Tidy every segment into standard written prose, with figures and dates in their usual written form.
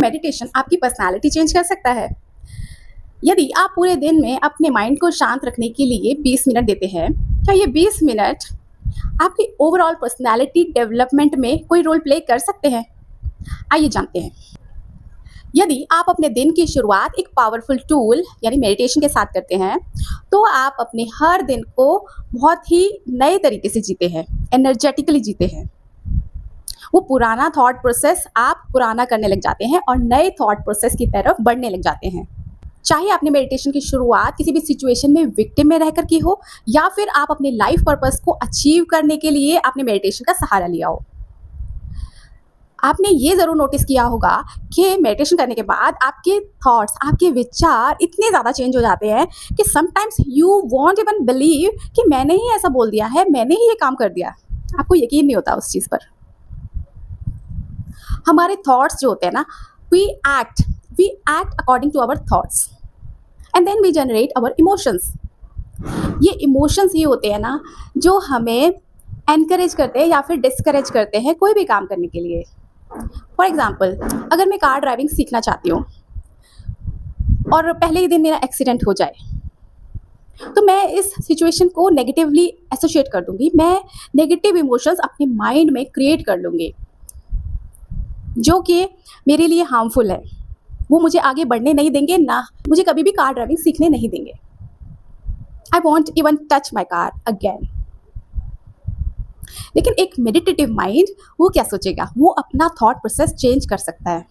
Meditation आपकी personality change कर सकता है? यदि आप पूरे दिन में अपने माइंड को शांत रखने के लिए 20 मिनट देते हैं, क्या ये 20 मिनट आपकी ओवरऑल पर्सनालिटी डेवलपमेंट में कोई रोल प्ले कर सकते हैं? आइए जानते हैं। यदि आप अपने दिन की शुरुआत एक पावरफुल टूल यानी मेडिटेशन के साथ करते हैं, तो आप अपने हर दिन को बहुत ही नए तरीके से जीते हैं, एनर्जेटिकली जीते हैं। वो पुराना थॉट प्रोसेस आप पुराना करने लग जाते हैं और नए थॉट प्रोसेस की तरफ बढ़ने लग जाते हैं। चाहे आपने मेडिटेशन की शुरुआत किसी भी सिचुएशन में विक्टिम में रहकर की हो, या फिर आप अपने लाइफ पर्पस को अचीव करने के लिए आपने मेडिटेशन का सहारा लिया हो। आपने ये ज़रूर नोटिस किया होगा कि मेडिटेशन करने के बाद आपके थॉट्स, आपके विचार इतने ज़्यादा चेंज हो जाते हैं कि sometimes you want even believe कि मैंने ही ऐसा बोल दिया है, मैंने ही ये काम कर दिया। आपको यकीन नहीं होता उस चीज़ पर। हमारे थॉट्स जो होते हैं ना, we act according to our thoughts and then we generate our emotions. ये इमोशंस ही होते हैं ना जो हमें एनकरेज करते हैं या फिर डिस्करेज करते हैं कोई भी काम करने के लिए। फॉर एग्जाम्पल, अगर मैं कार ड्राइविंग सीखना चाहती हूँ और पहले ही दिन मेरा एक्सीडेंट हो जाए, तो मैं इस सिचुएशन को नेगेटिवली एसोसिएट कर दूंगी। मैं नेगेटिव इमोशंस अपने माइंड में क्रिएट कर लूँगी जो कि मेरे लिए हार्मफुल है। वो मुझे आगे बढ़ने नहीं देंगे, ना मुझे कभी भी कार ड्राइविंग सीखने नहीं देंगे। I want even touch my car again. लेकिन एक मेडिटेटिव माइंड वो क्या सोचेगा? वो अपना थॉट प्रोसेस चेंज कर सकता है।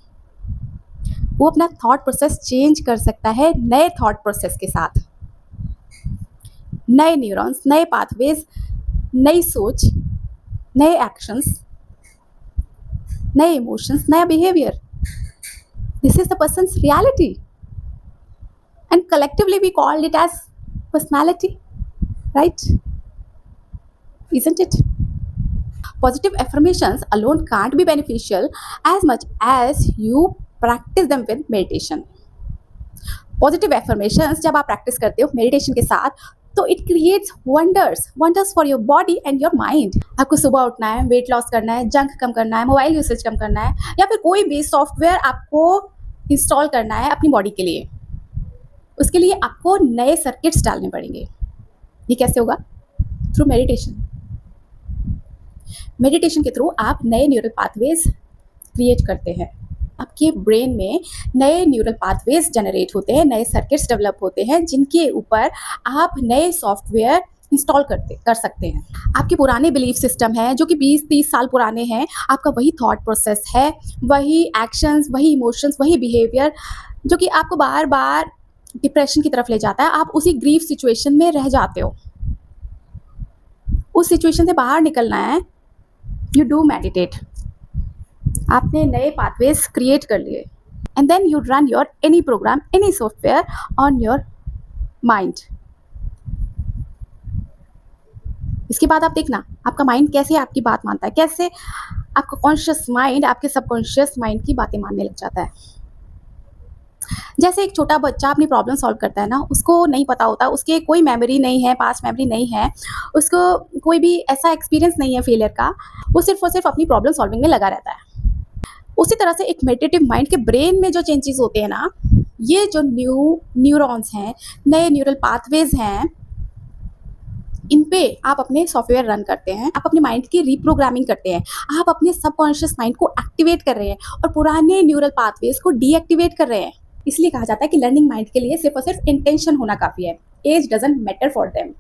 वो अपना थॉट प्रोसेस चेंज कर सकता है नए थॉट प्रोसेस के साथ। नए न्यूरॉन्स, नए पाथवेज, नई सोच, नए एक्शंस, नए इमोशंस, नया behaviour. This is the persons reality and collectively we call it as personality, right? Isn't it? Positive affirmations alone can't be beneficial as much as you practice them with meditation. Positive affirmations जब आप practice करते हो meditation के साथ, तो it creates wonders for your body and your mind. आपको सुबह उठना है, वेट लॉस करना है, जंक कम करना है, मोबाइल यूसेज कम करना है, या फिर कोई भी सॉफ्टवेयर आपको इंस्टॉल करना है अपनी बॉडी के लिए, उसके लिए आपको नए सर्किट्स डालने पड़ेंगे। ये कैसे होगा? Through meditation. मेडिटेशन के थ्रू आप नए न्यूरल पाथवेज क्रिएट करते हैं। आपके ब्रेन में नए न्यूरल पाथवेज जनरेट होते हैं, नए सर्किट्स डेवलप होते हैं, जिनके ऊपर आप नए सॉफ्टवेयर इंस्टॉल कर सकते हैं। आपके पुराने बिलीफ सिस्टम हैं जो कि 20-30 साल पुराने हैं, आपका वही थॉट प्रोसेस है, वही एक्शंस, वही इमोशंस, वही बिहेवियर जो कि आपको बार बार डिप्रेशन की तरफ ले जाता है। आप उसी ग्रीफ सिचुएशन में रह जाते हो। उस सिचुएशन से बाहर निकलना है, यू डू मेडिटेट। आपने नए पाथवेज क्रिएट कर लिए and then you run your any program, any software on your mind. इसके बाद आप देखना आपका माइंड कैसे आपकी बात मानता है, कैसे आपका कॉन्शियस माइंड आपके सबकॉन्शियस माइंड की बातें मानने लग जाता है। जैसे एक छोटा बच्चा अपनी प्रॉब्लम सॉल्व करता है ना, उसको नहीं पता होता, उसके कोई मेमोरी नहीं है, पास्ट मेमोरी नहीं है, उसको कोई भी ऐसा एक्सपीरियंस नहीं है फेलियर का, वो सिर्फ और सिर्फ अपनी प्रॉब्लम सॉल्विंग में लगा रहता है। उसी तरह से एक मेडिटेटिव माइंड के ब्रेन में जो चेंजेस होते हैं ना, ये जो न्यूरॉन्स हैं, नए न्यूरल पाथवेज हैं, इन पे आप अपने सॉफ्टवेयर रन करते हैं, आप अपने माइंड की रीप्रोग्रामिंग करते हैं, आप अपने सबकॉन्शियस माइंड को एक्टिवेट कर रहे हैं और पुराने न्यूरल पाथवेज को डीएक्टिवेट कर रहे हैं। इसलिए कहा जाता है कि लर्निंग माइंड के लिए सिर्फ और सिर्फ इंटेंशन होना काफ़ी है। Age doesn't matter for them.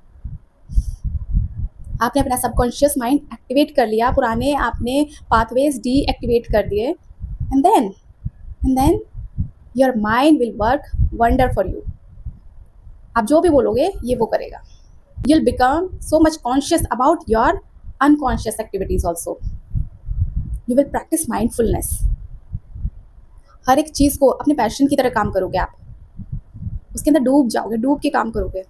आपने अपना सबकॉन्शियस माइंड एक्टिवेट कर लिया, पुराने आपने पाथवेज डीएक्टिवेट कर दिए, and then your mind will work wonder for you. आप जो भी बोलोगे ये वो करेगा। You'll become so much conscious about your unconscious activities also. You will practice mindfulness. हर एक चीज़ को अपने पैशन की तरह काम करोगे आप, उसके अंदर डूब जाओगे, डूब के काम करोगे।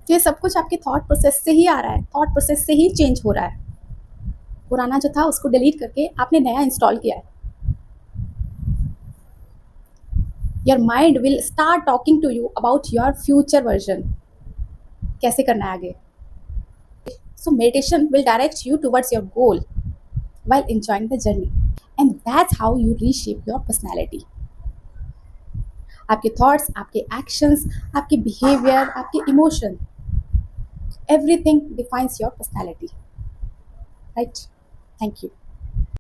ये सब कुछ आपके थॉट प्रोसेस से ही आ रहा है, थॉट प्रोसेस से ही चेंज हो रहा है। पुराना जो था उसको डिलीट करके आपने नया इंस्टॉल किया है। Your mind will start talking to you about your future version. कैसे करना है आगे? So meditation will direct you towards your goal while enjoying the journey. And that's how you reshape your personality. आपके thoughts, आपके actions, आपके behaviour, आपके emotion, everything defines your personality, right? Thank you.